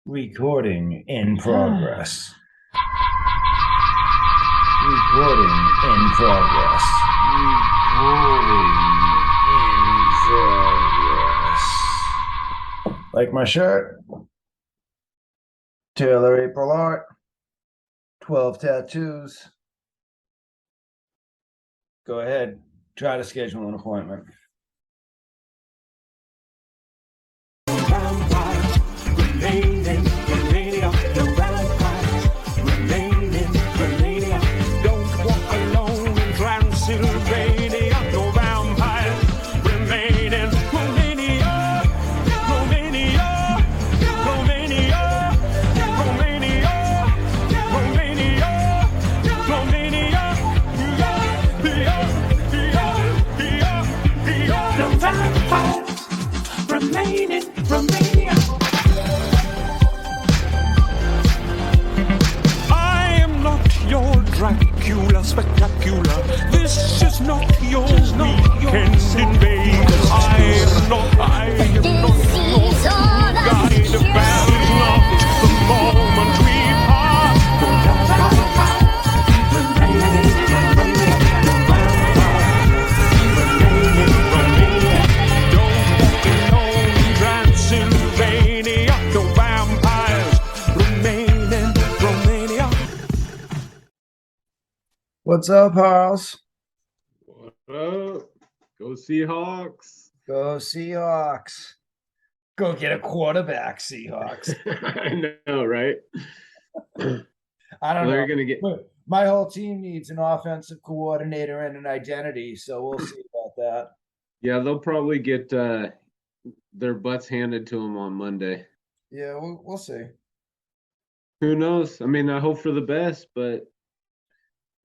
Recording in progress. Recording in progress. Recording in progress. Like my shirt? Taylor April Art. 12 tattoos. Go ahead. Try to schedule an appointment. Dracula spectacular. This is not your weekend in Vegas. I am not your guide to bad luck. The moment we part, don't walk alone in Transylvania. No vampires remain in Romania. What's up, Harls? What up? Go Seahawks. Go Seahawks. Go get a quarterback, Seahawks. I know, right? I don't know. They're gonna get. My whole team needs an offensive coordinator and an identity, so we'll see about that. Yeah, they'll probably get their butts handed to them on Monday. Yeah, we'll see. Who knows? I mean, I hope for the best, but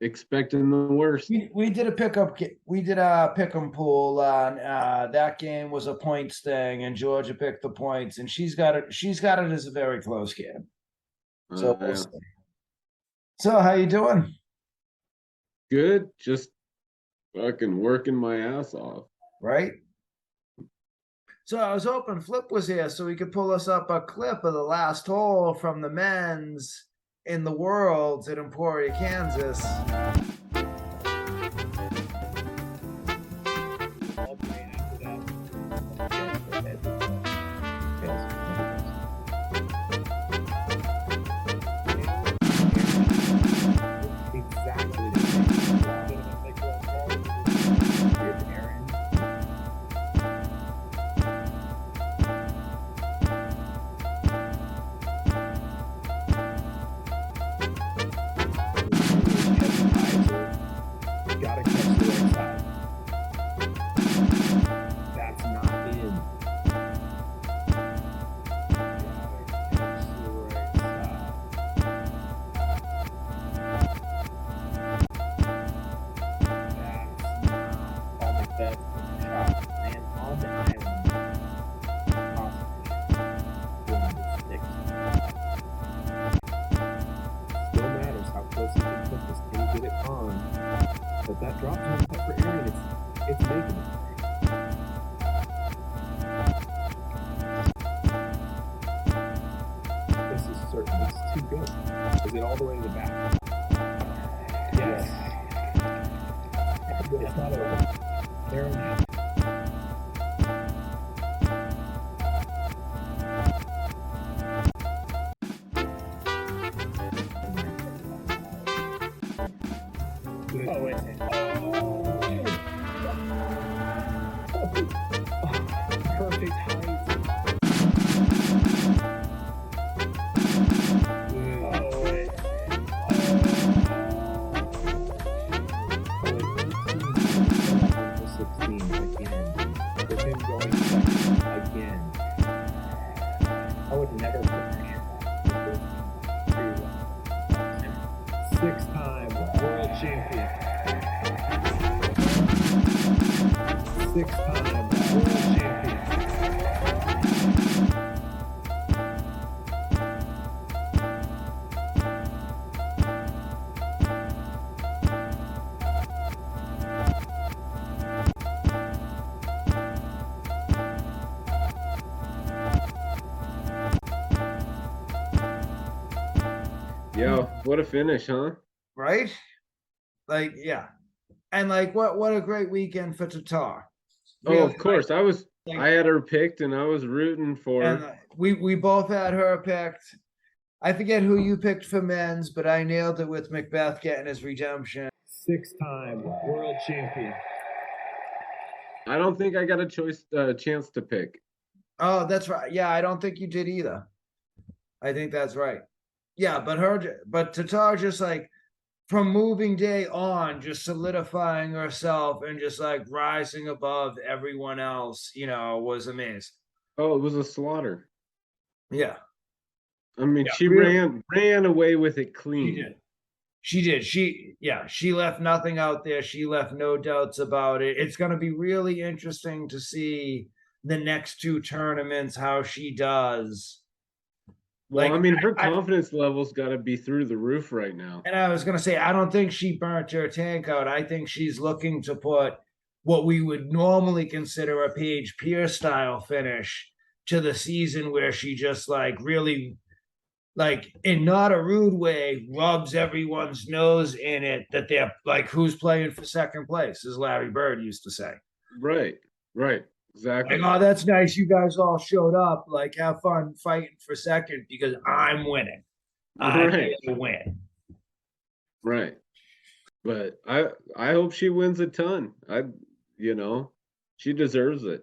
expecting the worst. We did a pickup. We did a pick'em pool on that game was a points thing, and Georgia picked the points, and she's got it. She's got it as a very close game. So we'll see. So how you doing? Good. Just fucking working my ass off. Right. So I was hoping Flip was here so he could pull us up a clip of the last hole from the men's in the Worlds at Emporia, Kansas. But that drop zone putt for Aaron, it's making it. This is certain. This is too good. Is it all the way to the back? Yes. But it's not over. Aaron. Oh, wait. Perfect height. Oh, wait. 16 again. With him going second again. I would never put pressure. 6-time world champion. 6-time world champion. Yo, what a finish, huh? right? Like, yeah. And like what a great weekend for Tatar. Oh, Really, of course. like, I had her picked and I was rooting for and her. we both had her picked. I forget who you picked for men's, but I nailed it with Macbeth getting his redemption. 6-time world champion. I don't think I got a chance to pick. Oh, that's right. Yeah, I don't think you did either. I think that's right. Yeah, but Tatar just like from moving day on, just solidifying herself and just like rising above everyone else, was amazing. Oh, it was a slaughter. Yeah, I mean, yeah, she really, ran away with it she clean. did. She did. She left nothing out there. She left no doubts about it. It's going to be really interesting to see the next two tournaments how she does. Well, I Like, mean, her confidence level's got to be through the roof right now. and I was going to say, I don't think she burnt her tank out. I think she's looking to put what we would normally consider a Paige Pierce style finish to the season where she just like really, like in not a rude way, rubs everyone's nose in it that they're like, who's playing for second place, as Larry Bird used to say. Right, exactly. Like, oh, that's nice. You guys all showed up. Like, have fun fighting for second because I'm winning. I Right, win. right. But I hope she wins a ton. She deserves it.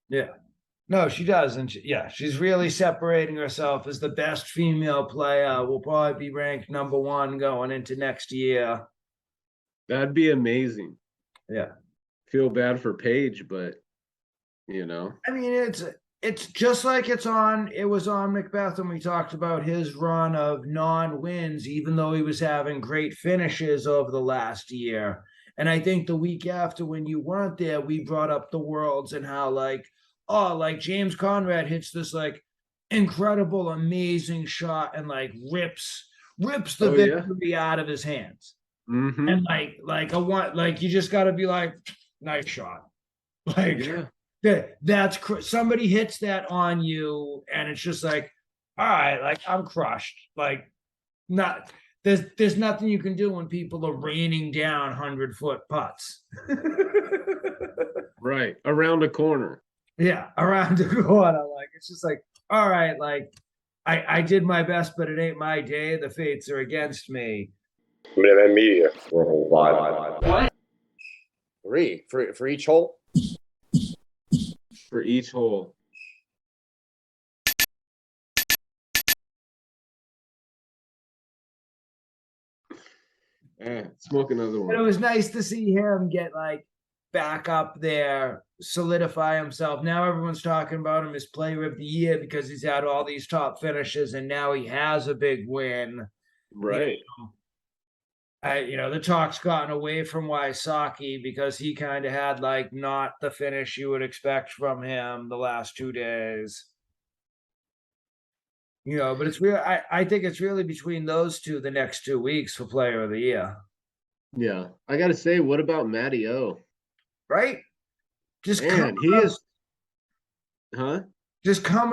Yeah. No, she does. And she's really separating herself as the best female player. Will probably be ranked number one going into next year. That'd be amazing. Yeah. Feel bad for Paige, but I mean, it's just like it was on Macbeth when we talked about his run of non-wins, even though he was having great finishes over the last year. And I think the week after when you weren't there, we brought up the Worlds and how like James Conrad hits this like incredible, amazing shot and like rips the victory out of his hands. Mm-hmm. And like you just got to be like, nice shot. Like, that's somebody hits that on you, and it's just like, all right, like I'm crushed. Like, not there's nothing you can do when people are raining down 100-foot putts. Right around a corner. Yeah, around the corner. Like it's just like, all right, like I did my best, but it ain't my day. The fates are against me. Minutemen Media. What? Three for each hole. For each hole. Smoke another one. But it was nice to see him get like back up there, solidify himself. Now everyone's talking about him as player of the year because he's had all these top finishes and now he has a big win. Right. The talk's gotten away from Wysocki because he kind of had like not the finish you would expect from him the last 2 days. But it's real. I think it's really between those two the next 2 weeks for player of the year. Yeah. I gotta say, what about Matty O? Right? Just coming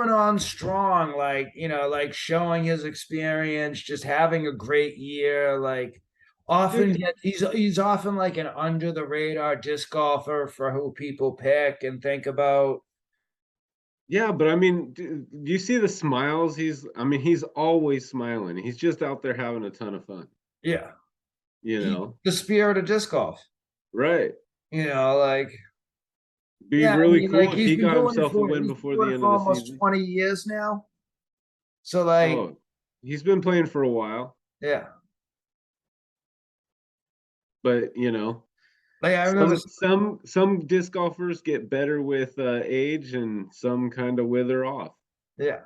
on strong, like showing his experience, just having a great year, like he's often like an under the radar disc golfer for who people pick and think about. Yeah, but I mean, do you see the smiles? He's always smiling. He's just out there having a ton of fun. Yeah. The spirit of disc golf. Right. Like be really cool if he got himself a win before the end of the almost season. 20 years now. So like he's been playing for a while. Yeah. But like I remember some disc golfers get better with age and some kind of wither off. Yeah.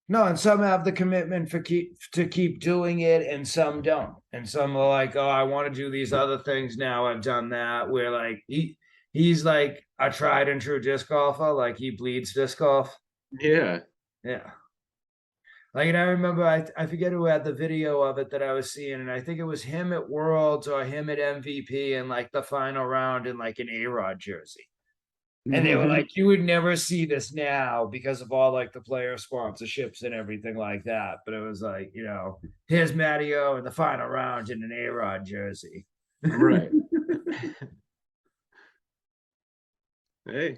No, and some have the commitment to keep doing it, and some don't. And some are like, oh, I want to do these other things now. I've done that. Where like he's like a tried and true disc golfer, like he bleeds disc golf. Yeah. Yeah. Like, and I remember, I forget who had the video of it that I was seeing, and I think it was him at Worlds or him at MVP in like the final round in like an A-Rod jersey. And they were like, you would never see this now because of all like the player sponsorships and everything like that. But it was like, here's Matteo in the final round in an A-Rod jersey. Right. Hey,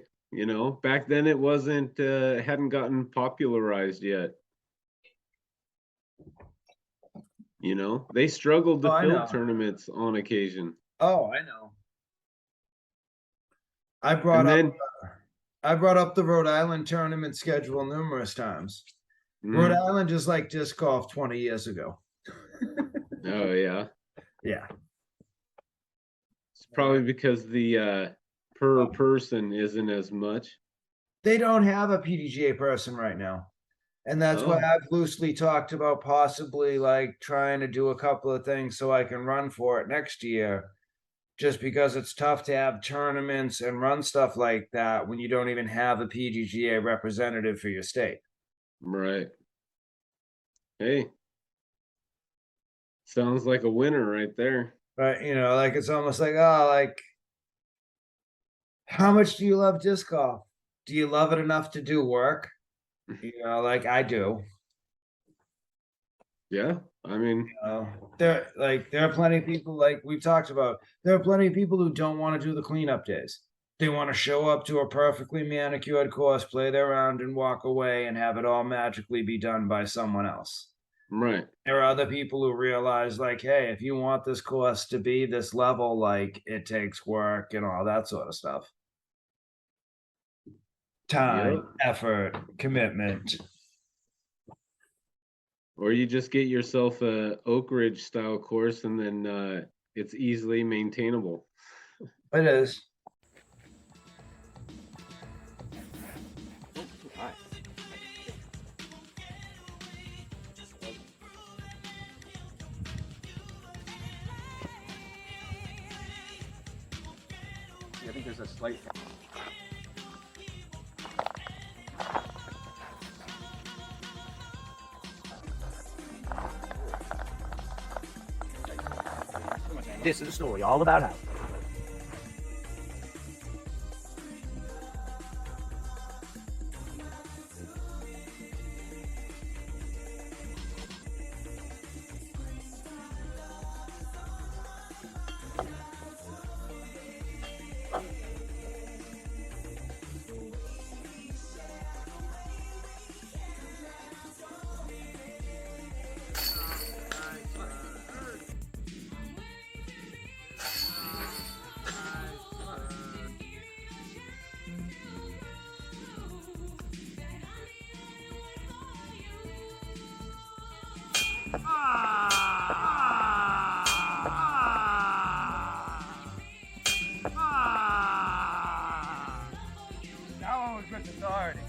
back then it wasn't hadn't gotten popularized yet. They struggled to Oh, I fill know. tournaments on occasion. Oh, I know. I brought up the Rhode Island tournament schedule numerous times. Rhode Island is like disc golf 20 years ago. Oh yeah. Yeah. It's probably because the per person isn't as much. They don't have a PDGA person right now. And that's why I've loosely talked about possibly like trying to do a couple of things so I can run for it next year. Just because it's tough to have tournaments and run stuff like that when you don't even have a PDGA representative for your state. Right. Hey. Sounds like a winner right there. But like it's almost like, how much do you love disc golf? Do you love it enough to do work? Like I do. Yeah. I mean, there are plenty of people, like we've talked about, there are plenty of people who don't want to do the cleanup days. They want to show up to a perfectly manicured course, play their round and walk away and have it all magically be done by someone else. Right. There are other people who realize like, hey, if you want this course to be this level, like it takes work and all that sort of stuff. Time, effort, commitment. Or you just get yourself a Oak Ridge style course and then it's easily maintainable. It is. I think there's a slight. This is a story all about how. That one was with authority.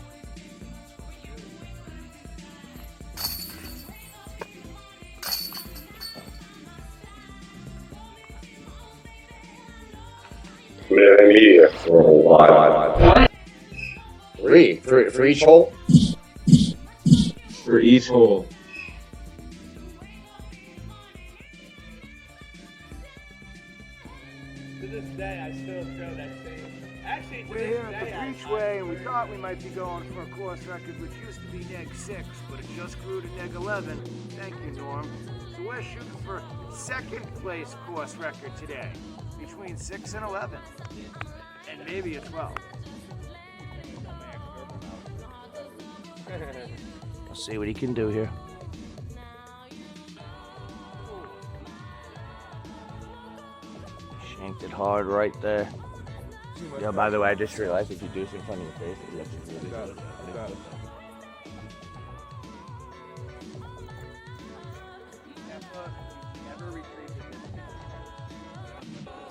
Media for a while. Three for each hole. For each hole. To this day, I still show that stage. Actually, We're here at the Beachway, and we thought we might be going for a course record, which used to be neg 6, but it just grew to neg 11. Thank you, Norm. So we're shooting for second place course record today, between 6 and 11, and maybe a 12. Let's see what he can do here. Shanked it hard right there. Yeah, by the way, I just realized if you do this in front of your face, it looks really good. Got it.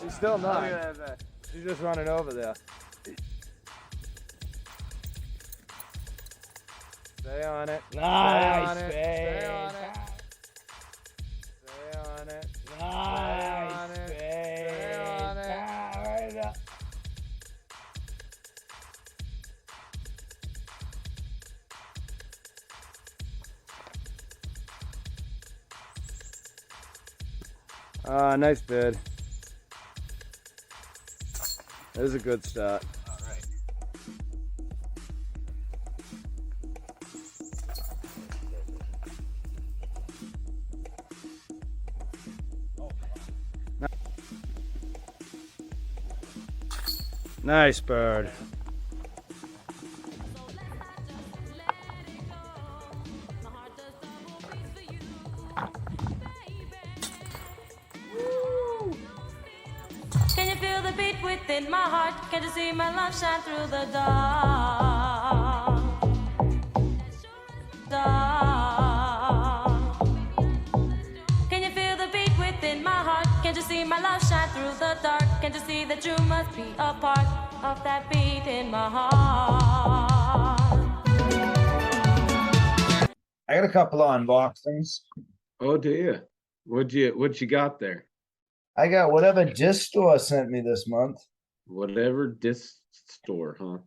She's still not. She's just running over there. Stay on it. Nice, Stay on it. Stay on it. Stay on it. Nice, Stay on it. Stay on it. Nice bid. That is a good start. All right. Nice bird. Can you feel the beat within my heart? Can you see my love shine through the dark? Dark. Can you feel the beat within my heart? Can you see my love shine through the dark? Can you see that you must be a part of that beat in my heart? I got a couple of unboxings. Oh, do you? What you got there? I got whatever disc store sent me this month. Whatever disc store, huh?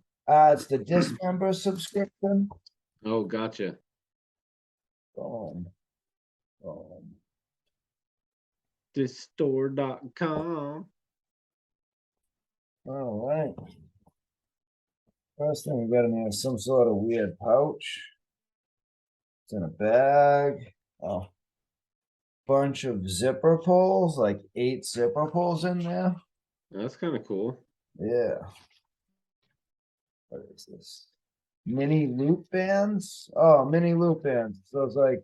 It's the disc member subscription. Oh, gotcha. Boom. Discstore.com. All right. First thing we got in here is some sort of weird pouch. It's in a bag. Oh. Bunch of zipper pulls, like 8 zipper pulls in there. That's kind of cool. Yeah. What is this? Mini loop bands? Oh, mini loop bands. So it's like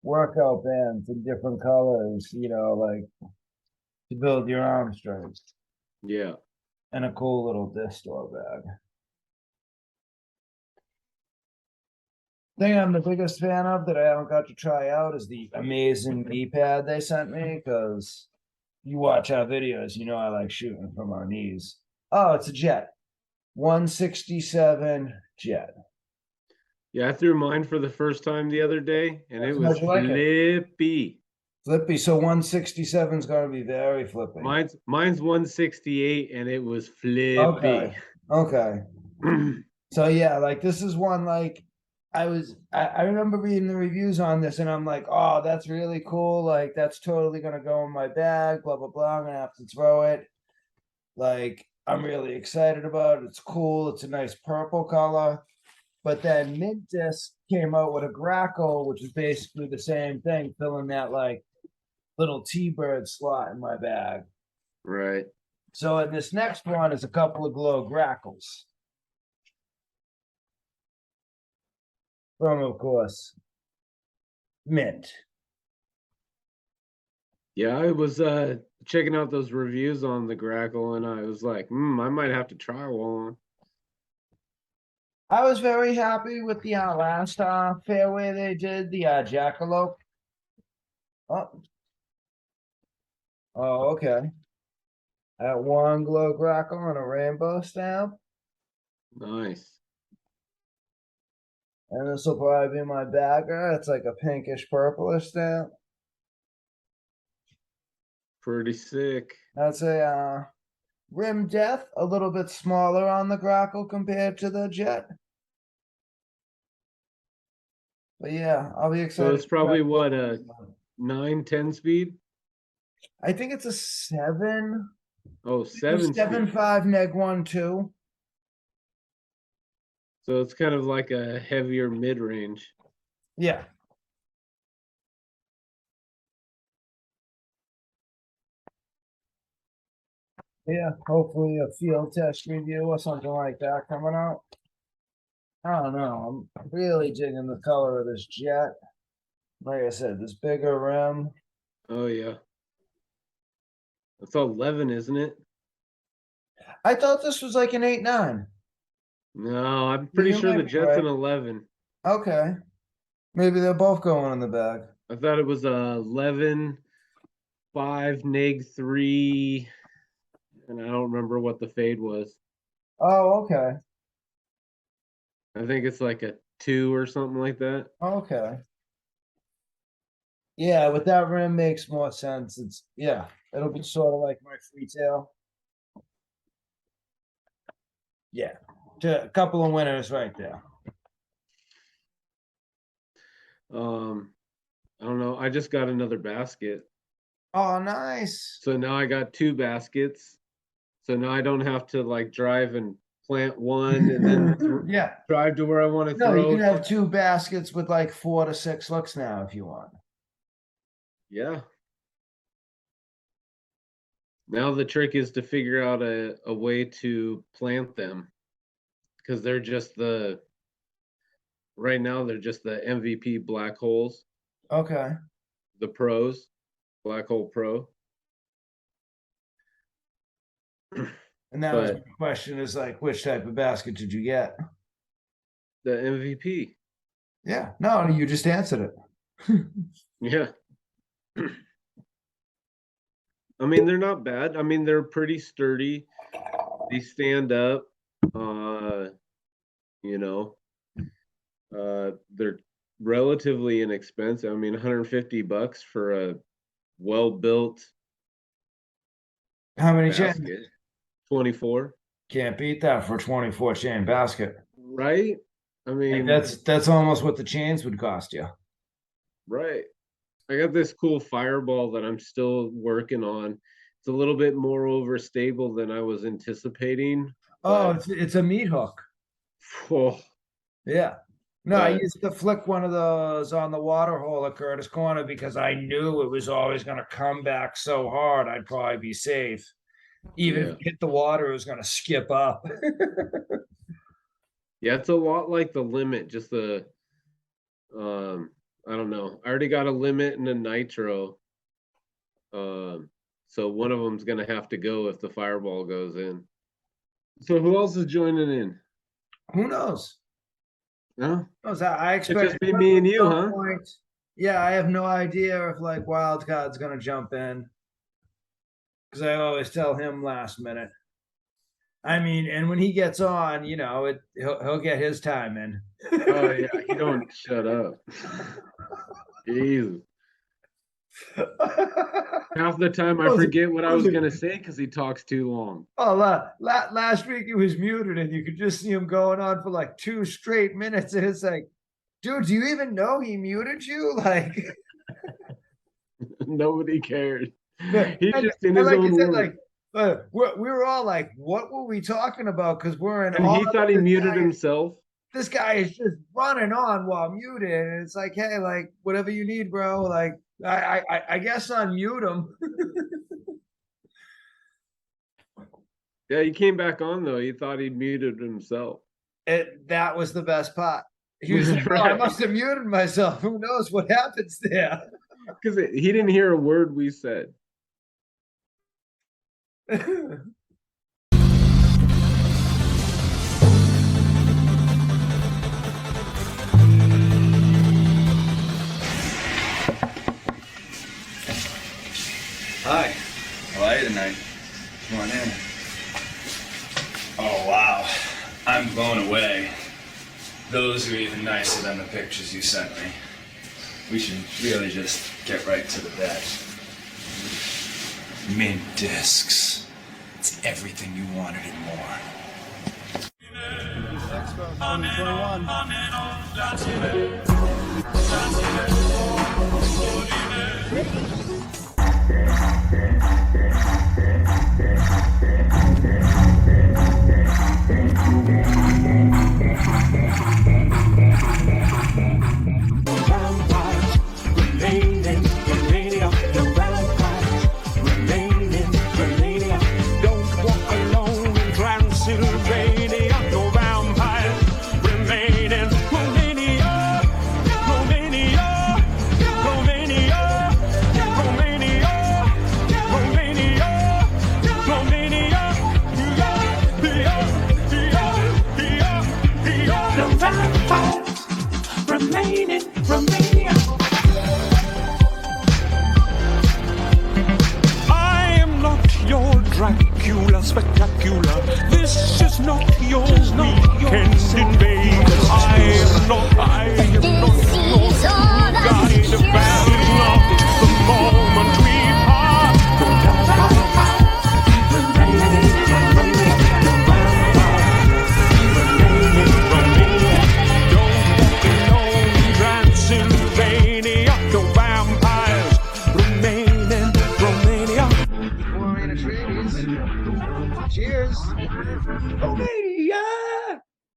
workout bands in different colors, you know, like to build your arm strength. Yeah. And a cool little disc store bag. Thing I'm the biggest fan of that I haven't got to try out is the amazing knee pad they sent me, because you watch our videos, you know I like shooting from our knees. Oh, it's a Jet. 167 Jet. Yeah, I threw mine for the first time the other day, and it was How'd you like it? flippy. Flippy, so 167 is going to be very flippy. Mine's 168, and it was flippy. Okay. So yeah, like this is one like I remember reading the reviews on this and I'm like, oh, that's really cool. Like that's totally gonna go in my bag, blah blah blah. I'm gonna have to throw it. Like I'm really excited about it. It's cool, it's a nice purple color. But then Mint Disc came out with a Grackle, which is basically the same thing, filling that like little T-bird slot in my bag. Right. So in this next one is a couple of glow Grackles. From, of course, Mint. Yeah, I was checking out those reviews on the Grackle, and I was like, I might have to try one. I was very happy with the last fairway they did, the Jackalope. Oh, okay. At one glow Grackle and a rainbow stamp. Nice. And this will probably be my bagger. It's like a pinkish purplish stamp. Pretty sick. That's a rim depth, a little bit smaller on the Grackle compared to the Jet. But yeah, I'll be excited. So it's probably what, a 9-10 speed? I think it's a 7. Oh, 7 speed. 7.5 neg 1.2. So it's kind of like a heavier mid-range. Yeah. Yeah, hopefully a field test review or something like that coming out. I don't know. I'm really digging the color of this Jet. Like I said, this bigger rim. Oh yeah. That's 11, isn't it? I thought this was like an 8.9. No, I'm pretty You sure might the be Jet's right. an 11. Okay. Maybe they're both going in the bag. I thought it was a 11, 5, neg 3, and I don't remember what the fade was. Oh, okay. I think it's like a 2 or something like that. Okay. Yeah, with that rim makes more sense. It's it'll be sort of like my free tail. Yeah. A couple of winners right there. I don't know. I just got another basket. Oh, nice. So now I got 2 baskets. So now I don't have to like drive and plant one and then Yeah. drive to where I want to No, throw. you can have 2 baskets with like 4 to 6 looks now if you want. Yeah. Now the trick is to figure out a way to plant them, because they're just right now they're just the MVP black holes, Okay. the pros, black hole pro. And that was But my question is like, which type of basket did you get? the MVP, Yeah. No, you just answered it. yeah. I mean, they're not bad. I mean, they're pretty sturdy. They stand up. You know, they're relatively inexpensive. I mean, $150 for a well-built How many chains? basket. 24, Can't beat that for a 24 chain basket. right? I Like, mean, that's almost what the chains would cost you. right. I got this cool fireball that I'm still working on. It's a little bit more overstable than I was anticipating. Oh, but- it's a meat hook. Oh, Yeah. No, I But- used to flick one of those on the water hole at Curtis Corner because I knew it was always going to come back so hard I'd probably be safe. Even if Yeah. it hit the water, it was going to skip up. yeah, it's a lot like the limit, just the I don't know. I already got a limit and a nitro. So one of them's gonna have to go if the fireball goes in. So who else is joining in? Who knows? No? Who knows? I expect just be me and you, at some huh? point- Yeah, I have no idea if like Wildcard's going to jump in. Because I always tell him last minute. I mean, and when he gets on, you know, he'll get his time in. Oh yeah, you don't shut up. Jesus. Half the time I forget what I was gonna say because he talks too long. Oh, last week he was muted, and you could just see him going on for like 2 straight minutes, and it's like, dude, do you even know he muted you? Like, Nobody cared. He's and- just in and his like own you said, world. like, we were all like, what were we talking about? Because we're in. And he all thought he this muted guy- himself. This guy is just running on while muted, and it's like, hey, like whatever you need, bro. Like, I guess unmute him. Yeah, he came back on though. He thought he'd muted himself. That was the best part. He was like, oh, I Right. must have muted myself. Who knows what happens there? Because he didn't hear a word we said. Hi. How are you tonight? Come on in. Oh, wow. I'm blown away. Those are even nicer than the pictures you sent me. We should really just get right to the bed. Mint discs. It's everything you wanted and more. Expo 2021. Don't walk alone in Transylvania. No vampires remain in Romania. Romania. Romania. Romania. Romania. Romania. No vampires remain in Romania. I am not your Dracula spectacular. This is not your weekend invasion.